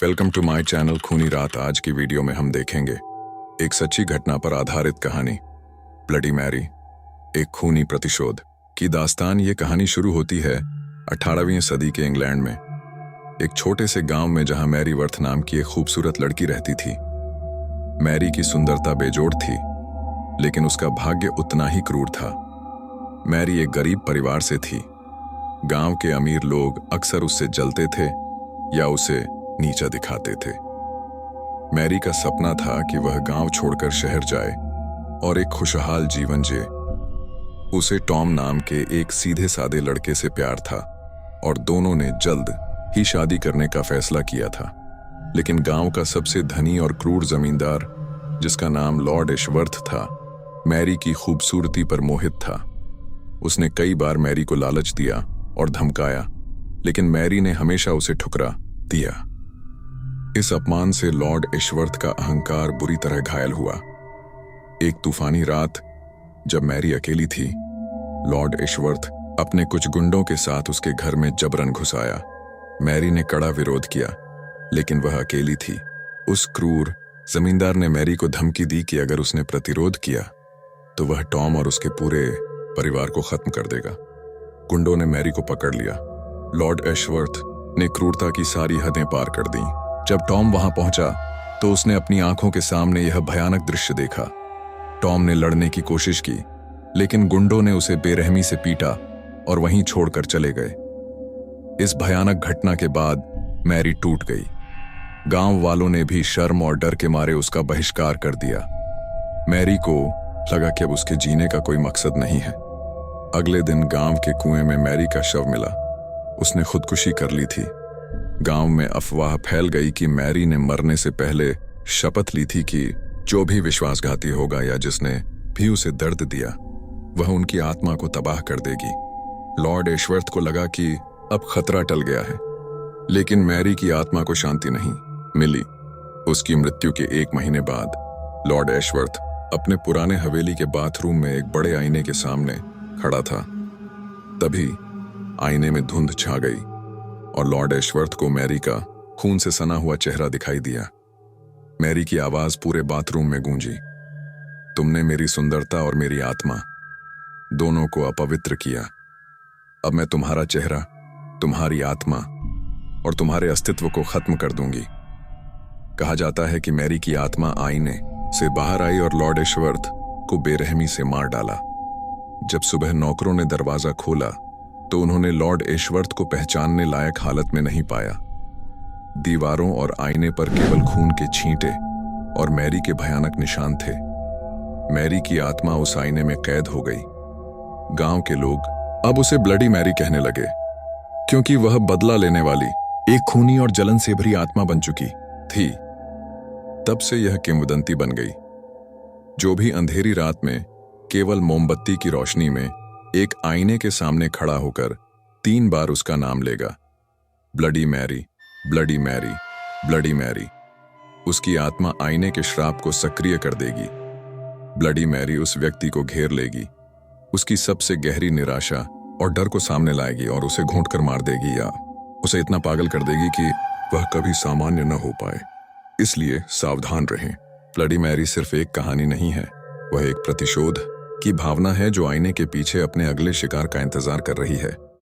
Welcome to my channel खूनी रात। आज की वीडियो में हम देखेंगे एक सच्ची घटना पर आधारित कहानी ब्लडी मैरी, एक खूनी प्रतिशोध की दास्तान। ये कहानी शुरू होती है 18वीं सदी के इंग्लैंड में, एक छोटे से गांव में जहां मैरी वर्थ नाम की एक खूबसूरत लड़की रहती थी। मैरी की सुंदरता बेजोड़ थी, लेकिन उसका भाग्य उतना ही क्रूर था। मैरी एक गरीब परिवार से थी। गांव के अमीर लोग अक्सर उससे जलते थे या उसे नीचा दिखाते थे। मैरी का सपना था कि वह गांव छोड़कर शहर जाए और एक खुशहाल जीवन जिए। उसे टॉम नाम के एक सीधे सादे लड़के से प्यार था और दोनों ने जल्द ही शादी करने का फैसला किया था। लेकिन गांव का सबसे धनी और क्रूर जमींदार, जिसका नाम लॉर्ड एशवर्थ था, मैरी की खूबसूरती पर मोहित था। उसने कई बार मैरी को लालच दिया और धमकाया, लेकिन मैरी ने हमेशा उसे ठुकरा दिया। इस अपमान से लॉर्ड एशवर्थ का अहंकार बुरी तरह घायल हुआ। एक तूफानी रात जब मैरी अकेली थी, लॉर्ड एशवर्थ अपने कुछ गुंडों के साथ उसके घर में जबरन घुस आया। मैरी ने कड़ा विरोध किया, लेकिन वह अकेली थी। उस क्रूर जमींदार ने मैरी को धमकी दी कि अगर उसने प्रतिरोध किया तो वह टॉम और उसके पूरे परिवार को खत्म कर देगा। गुंडों ने मैरी को पकड़ लिया। लॉर्ड एशवर्थ ने क्रूरता की सारी हदें पार कर दी। जब टॉम वहां पहुंचा तो उसने अपनी आंखों के सामने यह भयानक दृश्य देखा। टॉम ने लड़ने की कोशिश की, लेकिन गुंडों ने उसे बेरहमी से पीटा और वहीं छोड़कर चले गए। इस भयानक घटना के बाद मैरी टूट गई। गांव वालों ने भी शर्म और डर के मारे उसका बहिष्कार कर दिया। मैरी को लगा कि अब उसके जीने का कोई मकसद नहीं है। अगले दिन गांव के कुएं में मैरी का शव मिला। उसने खुदकुशी कर ली थी। गांव में अफवाह फैल गई कि मैरी ने मरने से पहले शपथ ली थी कि जो भी विश्वासघाती होगा या जिसने भी उसे दर्द दिया, वह उनकी आत्मा को तबाह कर देगी। लॉर्ड एशवर्थ को लगा कि अब खतरा टल गया है, लेकिन मैरी की आत्मा को शांति नहीं मिली। उसकी मृत्यु के 1 महीने बाद लॉर्ड एशवर्थ अपने पुराने हवेली के बाथरूम में एक बड़े आईने के सामने खड़ा था। तभी आईने में धुंध छा गई और लॉर्ड एशवर्थ को मैरी का खून से सना हुआ चेहरा दिखाई दिया। मैरी की आवाज पूरे बाथरूम में गूंजी, तुमने मेरी सुंदरता और मेरी आत्मा दोनों को अपवित्र किया। अब मैं तुम्हारा चेहरा, तुम्हारी आत्मा और तुम्हारे अस्तित्व को खत्म कर दूंगी। कहा जाता है कि मैरी की आत्मा आईने से बाहर आई और लॉर्ड एशवर्थ को बेरहमी से मार डाला। जब सुबह नौकरों ने दरवाजा खोला तो उन्होंने लॉर्ड एशवर्थ को पहचानने लायक हालत में नहीं पाया। दीवारों और आईने पर केवल खून के छींटे और मैरी के भयानक निशान थे। मैरी की आत्मा उस आईने में कैद हो गई। गांव के लोग अब उसे ब्लडी मैरी कहने लगे, क्योंकि वह बदला लेने वाली एक खूनी और जलन से भरी आत्मा बन चुकी थी। तब से यह किंवदंती बन गई। जो भी अंधेरी रात में केवल मोमबत्ती की रोशनी में एक आईने के सामने खड़ा होकर 3 बार उसका नाम लेगा, Bloody Mary, Bloody Mary, Bloody Mary, उसकी आत्मा आईने के श्राप को सक्रिय कर देगी। ब्लडी मैरी उस व्यक्ति को घेर लेगी, उसकी सबसे गहरी निराशा और डर को सामने लाएगी और उसे घूंटकर मार देगी या उसे इतना पागल कर देगी कि वह कभी सामान्य न हो पाए। इसलिए सावधान रहें। ब्लडी मैरी सिर्फ एक कहानी नहीं है, वह एक प्रतिशोध की भावना है जो आईने के पीछे अपने अगले शिकार का इंतजार कर रही है।